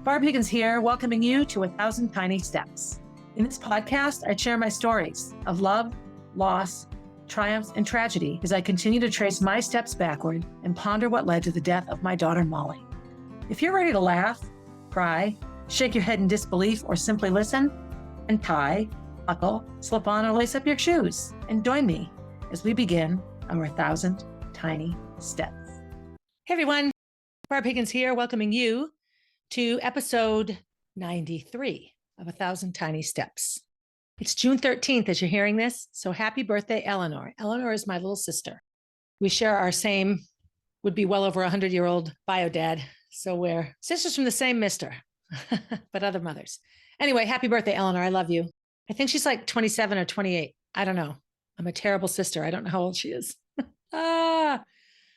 Barb here, welcoming you to 1,000 Tiny Steps. In this podcast, I share my stories of love, loss, triumphs, and tragedy as I continue to trace my steps backward and ponder what led to the death of my daughter, Molly. If you're ready to laugh, cry, shake your head in disbelief, or simply listen, and tie, buckle, slip on, or lace up your shoes, and join me as we begin our 1,000 Tiny Steps. Hey everyone, Barb here, welcoming you to episode 93 of 1,000 Tiny Steps. It's June 13th as you're hearing this, so happy birthday, Eleanor. Eleanor is my little sister. We share our same, would be well over 100-year-old bio dad, so we're sisters from the same mister, but other mothers. Anyway, happy birthday, Eleanor. I love you. I think she's like 27 or 28. I don't know. I'm a terrible sister. I don't know how old she is.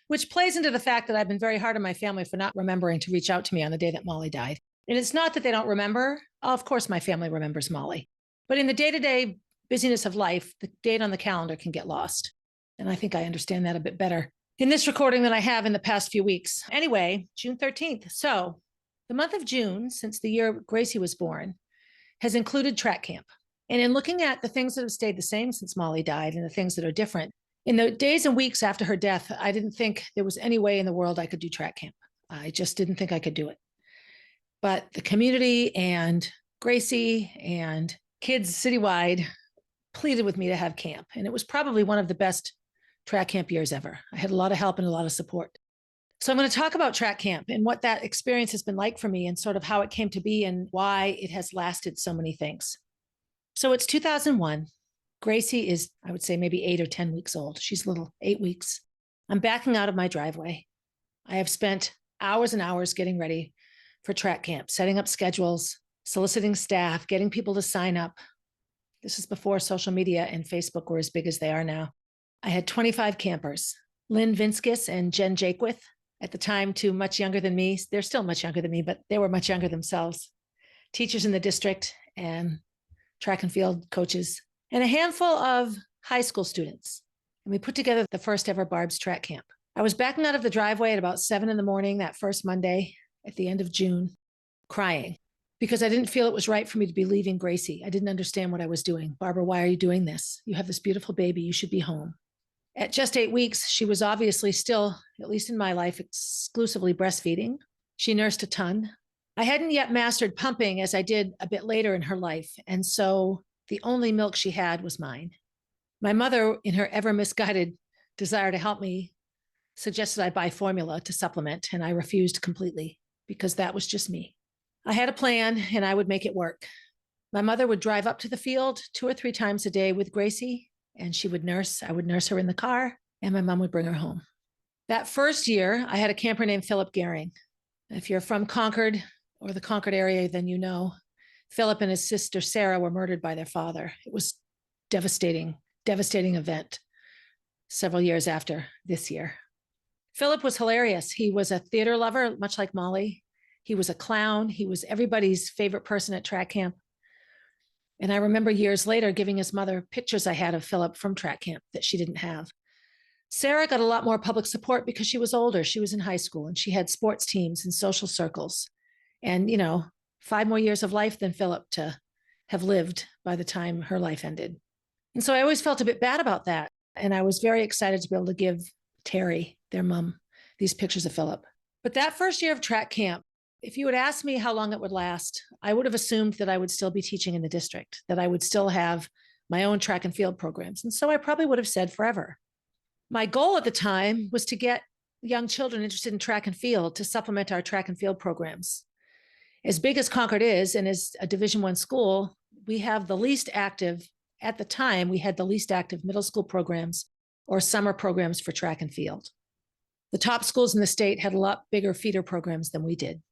Which plays into the fact that I've been very hard on my family for not remembering to reach out to me on the day that Molly died. And it's not that they don't remember. Of course, my family remembers Molly. But in the day-to-day busyness of life, the date on the calendar can get lost. And I think I understand that a bit better in this recording than I have in the past few weeks. Anyway, June 13th. So the month of June, since the year Gracie was born, has included track camp. And in looking at the things that have stayed the same since Molly died and the things that are different, in the days and weeks after her death, I didn't think there was any way in the world I could do track camp. I just didn't think I could do it. But the community and Gracie and kids citywide pleaded with me to have camp. And it was probably one of the best track camp years ever. I had a lot of help and a lot of support. So I'm going to talk about track camp and what that experience has been like for me and sort of how it came to be and why it has lasted so many things. So it's 2001. Gracie is, I would say, maybe 8 or 10 weeks old. She's little, 8 weeks. I'm backing out of my driveway. I have spent hours and hours getting ready for track camp, setting up schedules, soliciting staff, getting people to sign up. This is before social media and Facebook were as big as they are now. I had 25 campers, Lynn Vinskis and Jen Jakewith, at the time, too much younger than me. They're still much younger than me, but they were much younger themselves. Teachers in the district and track and field coaches, and a handful of high school students. And we put together the first ever Barb's track camp. I was backing out of the driveway at about 7 a.m. that first Monday at the end of June, crying because I didn't feel it was right for me to be leaving Gracie. I didn't understand what I was doing. Barbara, why are you doing this? You have this beautiful baby. You should be home. At just 8 weeks, she was obviously still, at least in my life, exclusively breastfeeding. She nursed a ton. I hadn't yet mastered pumping as I did a bit later in her life. And so the only milk she had was mine. My mother, in her ever misguided desire to help me, suggested I buy formula to supplement, and I refused completely because that was just me. I had a plan and I would make it work. My mother would drive up to the field 2 or 3 times a day with Gracie, and she would nurse. I would nurse her in the car, and my mom would bring her home. That first year, I had a camper named Philip Gehring. If you're from Concord or the Concord area, then you know Philip and his sister Sarah were murdered by their father. It was devastating event several years after this year. Philip was hilarious. He was a theater lover, much like Molly. He was a clown. He was everybody's favorite person at track camp. And I remember years later giving his mother pictures I had of Philip from track camp that she didn't have. Sarah got a lot more public support because she was older. She was in high school and she had sports teams and social circles. And, 5 more years of life than Philip to have lived by the time her life ended. And so I always felt a bit bad about that. And I was very excited to be able to give Terry, their mom, these pictures of Philip. But that first year of track camp, if you had asked me how long it would last, I would have assumed that I would still be teaching in the district, that I would still have my own track and field programs. And so I probably would have said forever. My goal at the time was to get young children interested in track and field to supplement our track and field programs. As big as Concord is, and as a Division I school, we have the least active, at the time, we had the least active middle school programs or summer programs for track and field. The top schools in the state had a lot bigger feeder programs than we did.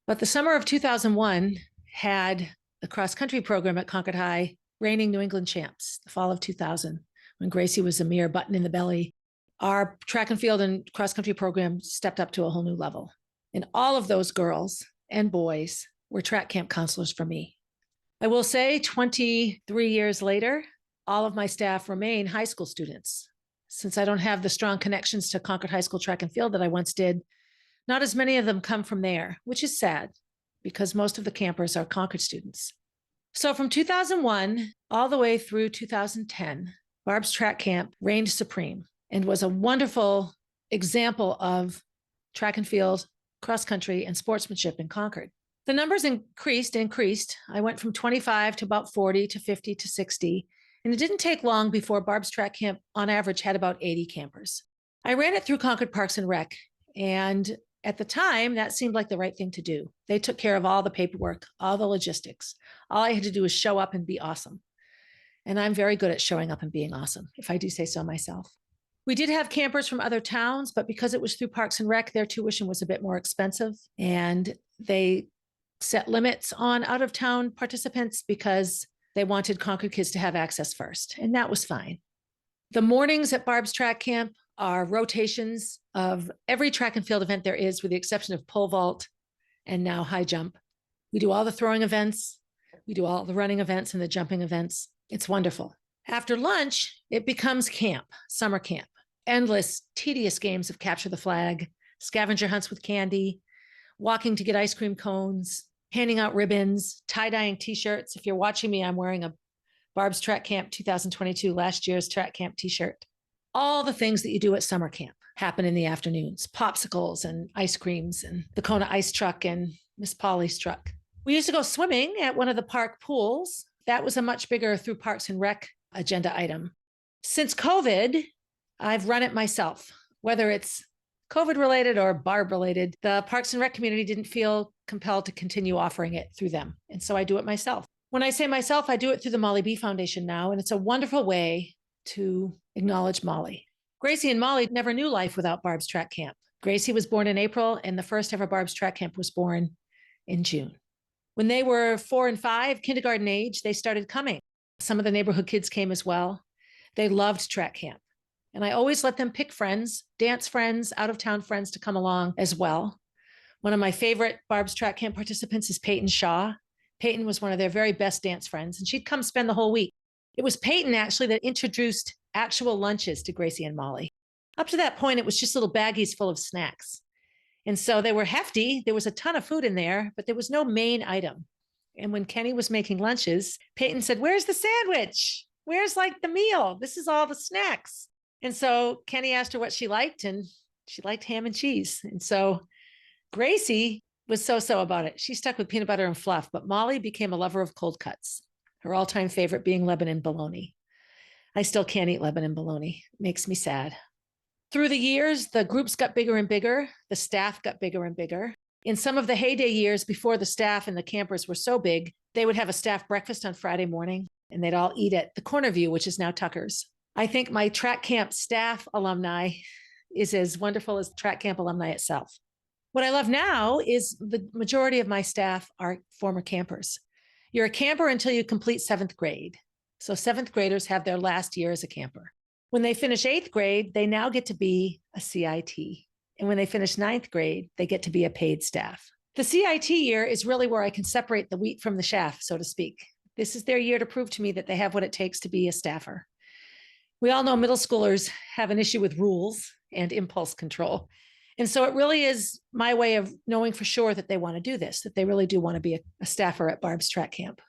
But the summer of 2001 had the cross-country program at Concord High, reigning New England champs, the fall of 2000, when Gracie was a mere button in the belly. Our track and field and cross-country program stepped up to a whole new level. And all of those girls and boys were track camp counselors for me. I will say 23 years later, all of my staff remain high school students. Since I don't have the strong connections to Concord High School track and field that I once did, not as many of them come from there, which is sad because most of the campers are Concord students. So from 2001 all the way through 2010, Barb's track camp reigned supreme and was a wonderful example of track and field, cross country, and sportsmanship in Concord. The numbers increased. I went from 25 to about 40 to 50 to 60. And it didn't take long before Barb's track camp on average had about 80 campers. I ran it through Concord Parks and Rec. And at the time, that seemed like the right thing to do. They took care of all the paperwork, all the logistics. All I had to do was show up and be awesome. And I'm very good at showing up and being awesome, if I do say so myself. We did have campers from other towns, but because it was through Parks and Rec, their tuition was a bit more expensive. And they set limits on out-of-town participants because they wanted Concord kids to have access first, and that was fine. The mornings at Barb's track camp are rotations of every track and field event there is, with the exception of pole vault and now high jump. We do all the throwing events, we do all the running events and the jumping events. It's wonderful. After lunch, it becomes camp, summer camp. Endless, tedious games of capture the flag, scavenger hunts with candy, walking to get ice cream cones, handing out ribbons, tie-dyeing t-shirts. If you're watching me, I'm wearing a Barb's Track Camp 2022, last year's track camp t-shirt. All the things that you do at summer camp happen in the afternoons, popsicles and ice creams and the Kona ice truck and Miss Polly's truck. We used to go swimming at one of the park pools. That was a much bigger through Parks and Rec agenda item. Since COVID, I've run it myself, whether it's COVID related or Barb related. The Parks and Rec community didn't feel compelled to continue offering it through them. And so I do it myself. When I say myself, I do it through the MollyB Foundation now, and it's a wonderful way to acknowledge Molly. Gracie and Molly never knew life without Barb's Track Camp. Gracie was born in April, and the first ever Barb's Track Camp was born in June. When they were 4 and 5, kindergarten age, they started coming. Some of the neighborhood kids came as well. They loved track camp. And I always let them pick friends, dance friends, out-of-town friends to come along as well. One of my favorite Barb's Track Camp participants is Peyton Shaw. Peyton was one of their very best dance friends, and she'd come spend the whole week. It was Peyton, actually, that introduced actual lunches to Gracie and Molly. Up to that point, it was just little baggies full of snacks. And so they were hefty. There was a ton of food in there, but there was no main item. And when Kenny was making lunches, Peyton said, "Where's the sandwich? Where's like the meal? This is all the snacks." And so Kenny asked her what she liked, and she liked ham and cheese. And so Gracie was so-so about it. She stuck with peanut butter and fluff, but Molly became a lover of cold cuts, her all-time favorite being Lebanon bologna. I still can't eat Lebanon bologna. It makes me sad. Through the years, the groups got bigger and bigger. The staff got bigger and bigger. In some of the heyday years, before the staff and the campers were so big, they would have a staff breakfast on Friday morning, and they'd all eat at the Corner View, which is now Tucker's. I think my track camp staff alumni is as wonderful as track camp alumni itself. What I love now is the majority of my staff are former campers. You're a camper until you complete 7th grade. So 7th graders have their last year as a camper. When they finish 8th grade, they now get to be a CIT. And when they finish 9th grade, they get to be a paid staff. The CIT year is really where I can separate the wheat from the chaff, so to speak. This is their year to prove to me that they have what it takes to be a staffer. We all know middle schoolers have an issue with rules and impulse control. And so it really is my way of knowing for sure that they want to do this, that they really do want to be a staffer at Barb's Track Camp.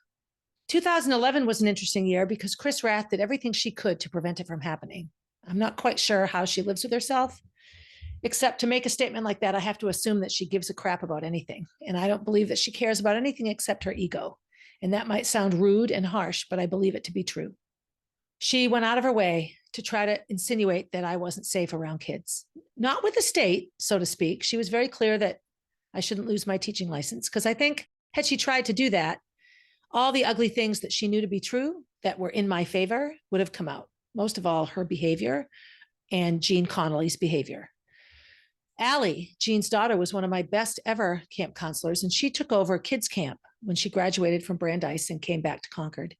2011 was an interesting year because Chris Rath did everything she could to prevent it from happening. I'm not quite sure how she lives with herself, except to make a statement like that, I have to assume that she gives a crap about anything. And I don't believe that she cares about anything except her ego. And that might sound rude and harsh, but I believe it to be true. She went out of her way to try to insinuate that I wasn't safe around kids. Not with the state, so to speak. She was very clear that I shouldn't lose my teaching license, because I think had she tried to do that, all the ugly things that she knew to be true that were in my favor would have come out. Most of all, her behavior and Jean Connolly's behavior. Allie, Jean's daughter, was one of my best ever camp counselors, and she took over kids camp when she graduated from Brandeis and came back to Concord.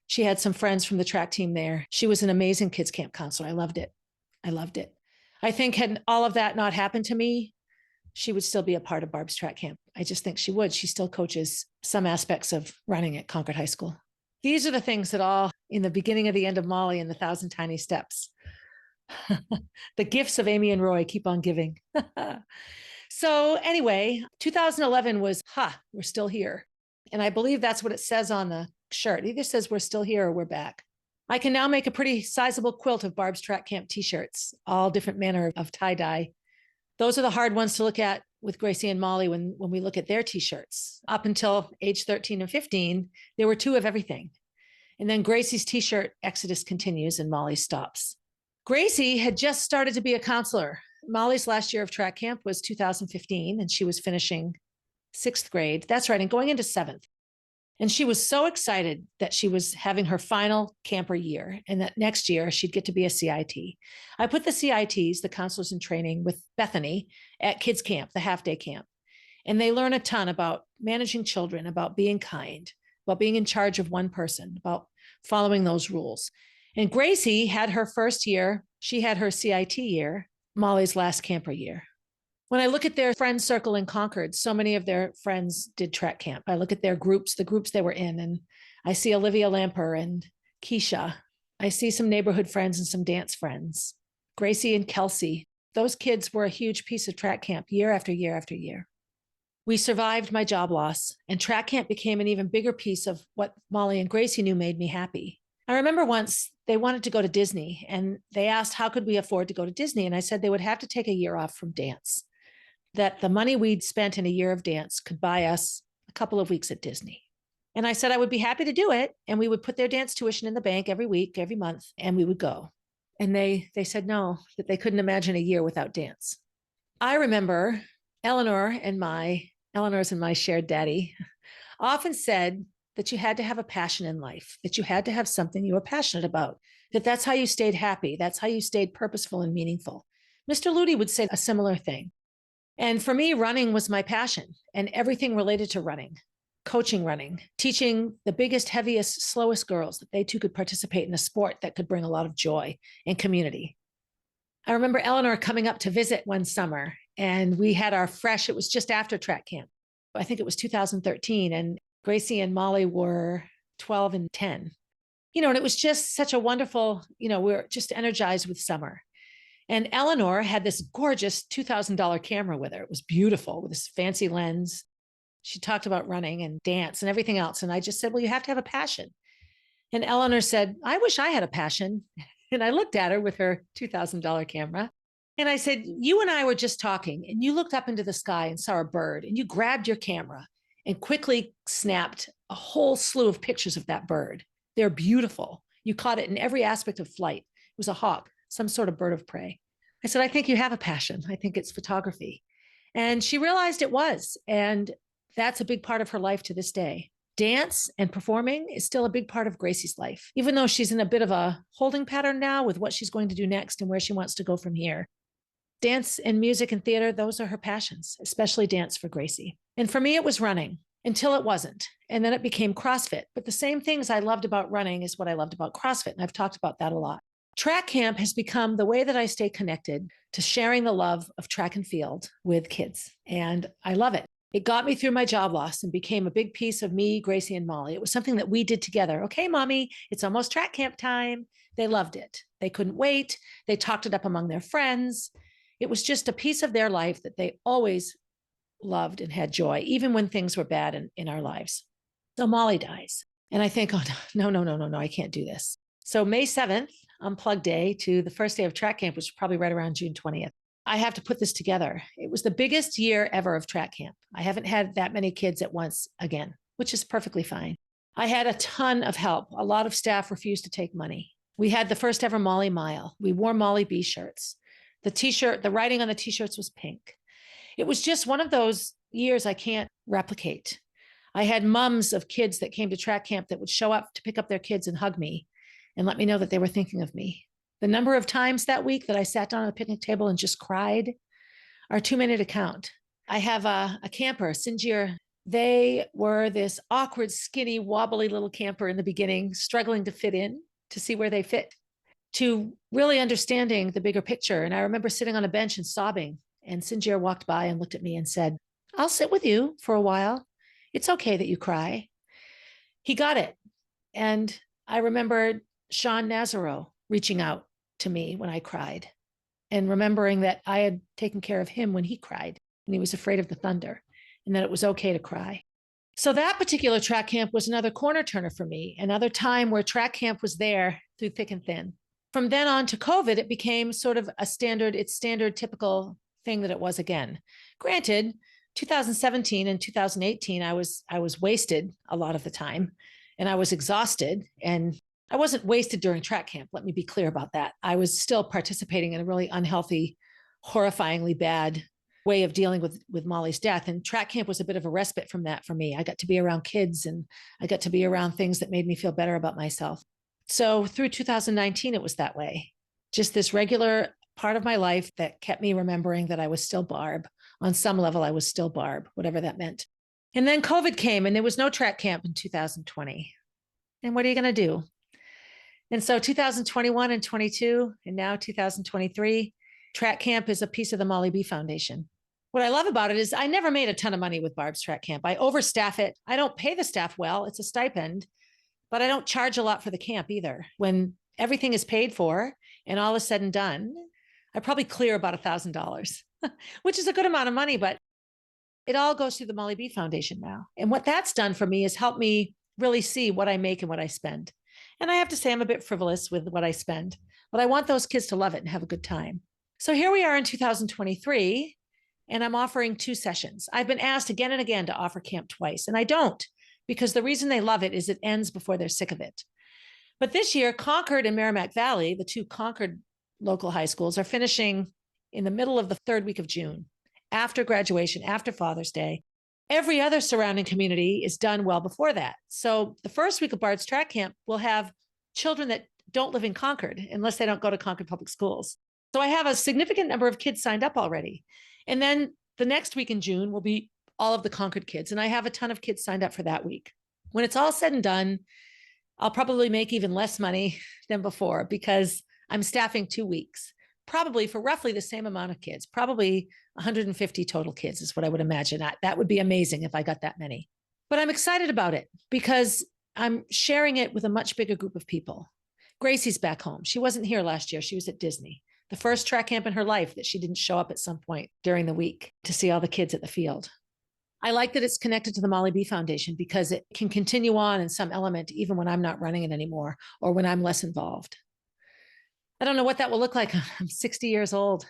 She had some friends from the track team there. She was an amazing kids camp counselor. I loved it. I loved it. I think had all of that not happened to me, she would still be a part of Barb's Track Camp. I just think she would. She still coaches some aspects of running at Concord High School. These are the things that all in the beginning of the end of Molly and the 1,000 Tiny Steps. The gifts of Amy and Roy keep on giving. So anyway, 2011 was, we're still here. And I believe that's what it says on the shirt. It either says we're still here or we're back. I can now make a pretty sizable quilt of Barb's Track Camp t-shirts, all different manner of tie-dye. Those are the hard ones to look at with Gracie and Molly when we look at their t-shirts. Up until age 13 and 15, there were two of everything. And then Gracie's t-shirt exodus continues and Molly stops. Gracie had just started to be a counselor. Molly's last year of track camp was 2015, and she was finishing 6th grade. That's right, and going into 7th. And she was so excited that she was having her final camper year and that next year she'd get to be a CIT. I put the CITs, the counselors in training, with Bethany at kids camp, the half-day camp. And they learn a ton about managing children, about being kind, about being in charge of one person, about following those rules. And Gracie had her first year. She had her CIT year, Molly's last camper year. When I look at their friend circle in Concord, so many of their friends did track camp. I look at their groups, the groups they were in, and I see Olivia Lamper and Keisha. I see some neighborhood friends and some dance friends, Gracie and Kelsey. Those kids were a huge piece of track camp year after year after year. We survived my job loss, and track camp became an even bigger piece of what Molly and Gracie knew made me happy. I remember once they wanted to go to Disney, and they asked, how could we afford to go to Disney? And I said they would have to take a year off from dance, that the money we'd spent in a year of dance could buy us a couple of weeks at Disney. And I said I would be happy to do it, and we would put their dance tuition in the bank every week, every month, and we would go. And they said no, that they couldn't imagine a year without dance. I remember Eleanor's and my shared daddy often said that you had to have a passion in life, that you had to have something you were passionate about, that's how you stayed happy. That's how you stayed purposeful and meaningful. Mr. Ludi would say a similar thing. And for me, running was my passion, and everything related to running, coaching running, teaching the biggest, heaviest, slowest girls that they too could participate in a sport that could bring a lot of joy and community. I remember Eleanor coming up to visit one summer, and we had it was just after track camp. I think it was 2013, and Gracie and Molly were 12 and 10. And it was just such a wonderful, we were just energized with summer. And Eleanor had this gorgeous $2,000 camera with her. It was beautiful with this fancy lens. She talked about running and dance and everything else. And I just said, well, you have to have a passion. And Eleanor said, I wish I had a passion. And I looked at her with her $2,000 camera. And I said, you and I were just talking, and you looked up into the sky and saw a bird, and you grabbed your camera and quickly snapped a whole slew of pictures of that bird. They're beautiful. You caught it in every aspect of flight. It was a hawk, some sort of bird of prey. I said, I think you have a passion. I think it's photography. And she realized it was. And that's a big part of her life to this day. Dance and performing is still a big part of Gracie's life, even though she's in a bit of a holding pattern now with what she's going to do next and where she wants to go from here. Dance and music and theater, those are her passions, especially dance for Gracie. And for me, it was running until it wasn't. And then it became CrossFit. But the same things I loved about running is what I loved about CrossFit. And I've talked about that a lot. Track camp has become the way that I stay connected to sharing the love of track and field with kids. And I love it. It got me through my job loss and became a big piece of me, Gracie, and Molly. It was something that we did together. Okay, mommy, it's almost track camp time. They loved it. They couldn't wait. They talked it up among their friends. It was just a piece of their life that they always loved and had joy, even when things were bad in our lives. So Molly dies. And I think, oh, no, I can't do this. So May 7th, Unplugged Day to the first day of track camp, which was probably right around June 20th. I have to put this together. It was the biggest year ever of track camp. I haven't had that many kids at once again, which is perfectly fine. I had a ton of help. A lot of staff refused to take money. We had the first ever Molly Mile. We wore MollyB shirts. The writing on the t-shirts was pink. It was just one of those years I can't replicate. I had moms of kids that came to track camp that would show up to pick up their kids and hug me and let me know that they were thinking of me. The number of times that week that I sat down at a picnic table and just cried are too many to count. I have a camper, Sinjir. They were this awkward, skinny, wobbly little camper in the beginning, struggling to fit in, to see where they fit, to really understanding the bigger picture. And I remember sitting on a bench and sobbing, and Sinjir walked by and looked at me and said, I'll sit with you for a while. It's okay that you cry. He got it. And I remember Sean Nazaro reaching out to me when I cried and remembering that I had taken care of him when he cried. and he was afraid of the thunder, and that it was okay to cry. So that particular track camp was another corner turner for me, another time where track camp was there through thick and thin. From then on to COVID, it became sort of its standard typical thing that it was again. Granted, 2017 and 2018, I was wasted a lot of the time, and I was exhausted, and I wasn't wasted during track camp. Let me be clear about that. I was still participating in a really unhealthy, horrifyingly bad way of dealing with Molly's death. And track camp was a bit of a respite from that for me. I got to be around kids, and I got to be around things that made me feel better about myself. So through 2019, it was that way. Just this regular part of my life that kept me remembering that I was still Barb. On some level, I was still Barb, whatever that meant. And then COVID came, and there was no track camp in 2020. And what are you going to do? And so 2021 and 22, and now 2023, track camp is a piece of the MollyB Foundation. What I love about it is I never made a ton of money with Barb's track camp. I overstaff it. I don't pay the staff well. It's a stipend, but I don't charge a lot for the camp either. When everything is paid for and all is said and done, I probably clear about $1,000, which is a good amount of money, but it all goes through the MollyB Foundation now. And what that's done for me is help me really see what I make and what I spend. And I have to say I'm a bit frivolous with what I spend, but I want those kids to love it and have a good time. So here we are in 2023, and I'm offering 2 sessions. I've been asked again and again to offer camp twice, and I don't, because the reason they love it is it ends before they're sick of it. But this year, Concord and Merrimack Valley, the 2 Concord local high schools, are finishing in the middle of the 3rd week of June, after graduation, after Father's Day. Every other surrounding community is done well before that. So the first week of Bard's track camp will have children that don't live in Concord unless they don't go to Concord Public Schools. So I have a significant number of kids signed up already. And then the next week in June will be all of the Concord kids. And I have a ton of kids signed up for that week. When it's all said and done, I'll probably make even less money than before because I'm staffing 2 weeks, probably for roughly the same amount of kids, probably 150 total kids is what I would imagine. That would be amazing if I got that many. But I'm excited about it because I'm sharing it with a much bigger group of people. Gracie's back home. She wasn't here last year. She was at Disney. The first track camp in her life that she didn't show up at some point during the week to see all the kids at the field. I like that it's connected to the MollyB Foundation because it can continue on in some element even when I'm not running it anymore or when I'm less involved. I don't know what that will look like. I'm 60 years old.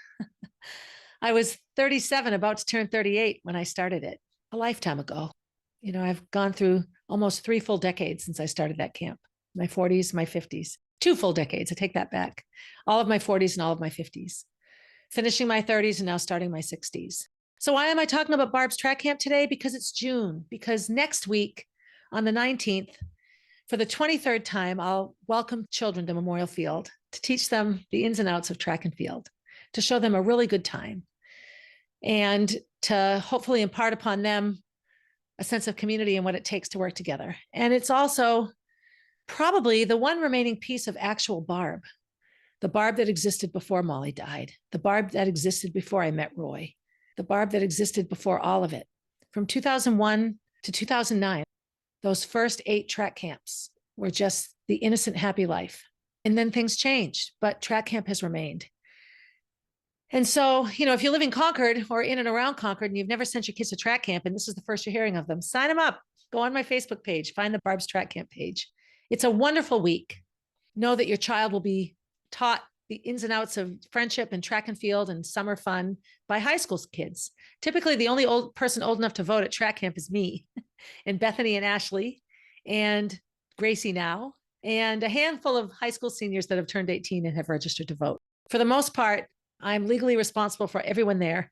I was 37, about to turn 38 when I started it, a lifetime ago. You know, I've gone through almost 3 full decades since I started that camp, my 40s, my 50s, 2 full decades. I take that back. All of my 40s and all of my 50s, finishing my 30s and now starting my 60s. So why am I talking about Barb's track camp today? Because it's June, because next week on the 19th, for the 23rd time, I'll welcome children to Memorial Field to teach them the ins and outs of track and field, to show them a really good time, and to hopefully impart upon them a sense of community and what it takes to work together. And it's also probably the one remaining piece of actual Barb, the Barb that existed before Molly died, the Barb that existed before I met Roy, the Barb that existed before all of it. From 2001 to 2009, those first 8 track camps were just the innocent, happy life. And then things changed, but track camp has remained. And so, you know, if you live in Concord or in and around Concord and you've never sent your kids to track camp, and this is the first you're hearing of them, sign them up. Go on my Facebook page, find the Barb's track camp page. It's a wonderful week. Know that your child will be taught the ins and outs of friendship and track and field and summer fun by high school kids. Typically, the only person old enough to vote at track camp is me and Bethany and Ashley and Gracie now, and a handful of high school seniors that have turned 18 and have registered to vote. For the most part, I'm legally responsible for everyone there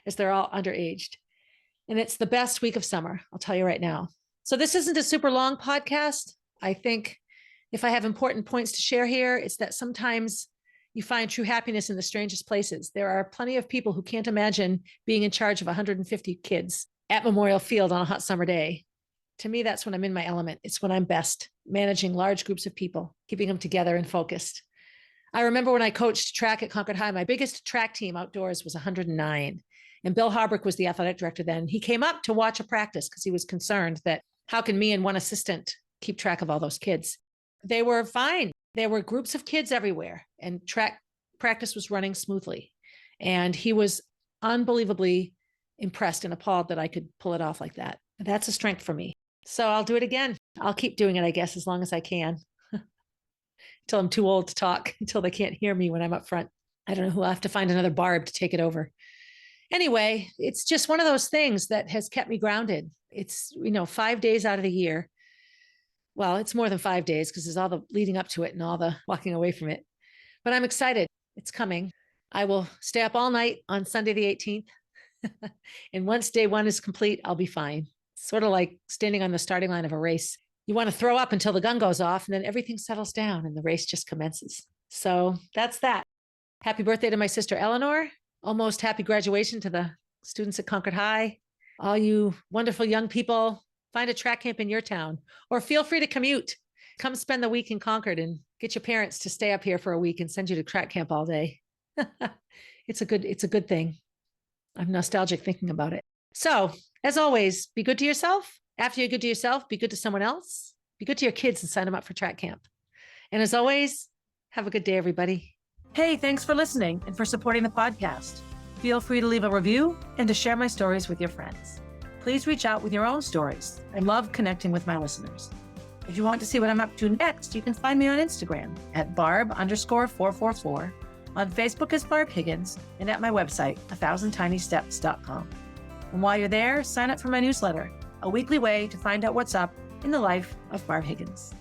as they're all underaged. And it's the best week of summer, I'll tell you right now. So this isn't a super long podcast. I think if I have important points to share here, it's that sometimes you find true happiness in the strangest places. There are plenty of people who can't imagine being in charge of 150 kids at Memorial Field on a hot summer day. To me, that's when I'm in my element. It's when I'm best, managing large groups of people, keeping them together and focused. I remember when I coached track at Concord High, my biggest track team outdoors was 109. And Bill Harbrick was the athletic director then. He came up to watch a practice because he was concerned that how can me and one assistant keep track of all those kids? They were fine. There were groups of kids everywhere and track practice was running smoothly. And he was unbelievably impressed and appalled that I could pull it off like that. That's a strength for me. So I'll do it again. I'll keep doing it, I guess, as long as I can, until I'm too old to talk, until they can't hear me when I'm up front. I don't know who. I'll have to find another Barb to take it over. Anyway, it's just one of those things that has kept me grounded. It's, 5 days out of the year. Well, it's more than 5 days because there's all the leading up to it and all the walking away from it. But I'm excited. It's coming. I will stay up all night on Sunday, the 18th. And once day one is complete, I'll be fine. Sort of like standing on the starting line of a race. You want to throw up until the gun goes off, and then everything settles down and the race just commences. So that's that. Happy birthday to my sister, Eleanor. Almost happy graduation to the students at Concord High. All you wonderful young people, find a track camp in your town, or feel free to commute. Come spend the week in Concord and get your parents to stay up here for a week and send you to track camp all day. It's a good thing. I'm nostalgic thinking about it. So, as always, be good to yourself. After you're good to yourself, be good to someone else. Be good to your kids and sign them up for track camp. And as always, have a good day, everybody. Hey, thanks for listening and for supporting the podcast. Feel free to leave a review and to share my stories with your friends. Please reach out with your own stories. I love connecting with my listeners. If you want to see what I'm up to next, you can find me on Instagram at Barb_444, on Facebook as Barb Higgins, and at my website, 1000tinysteps.com. And while you're there, sign up for my newsletter, a weekly way to find out what's up in the life of Barb Higgins.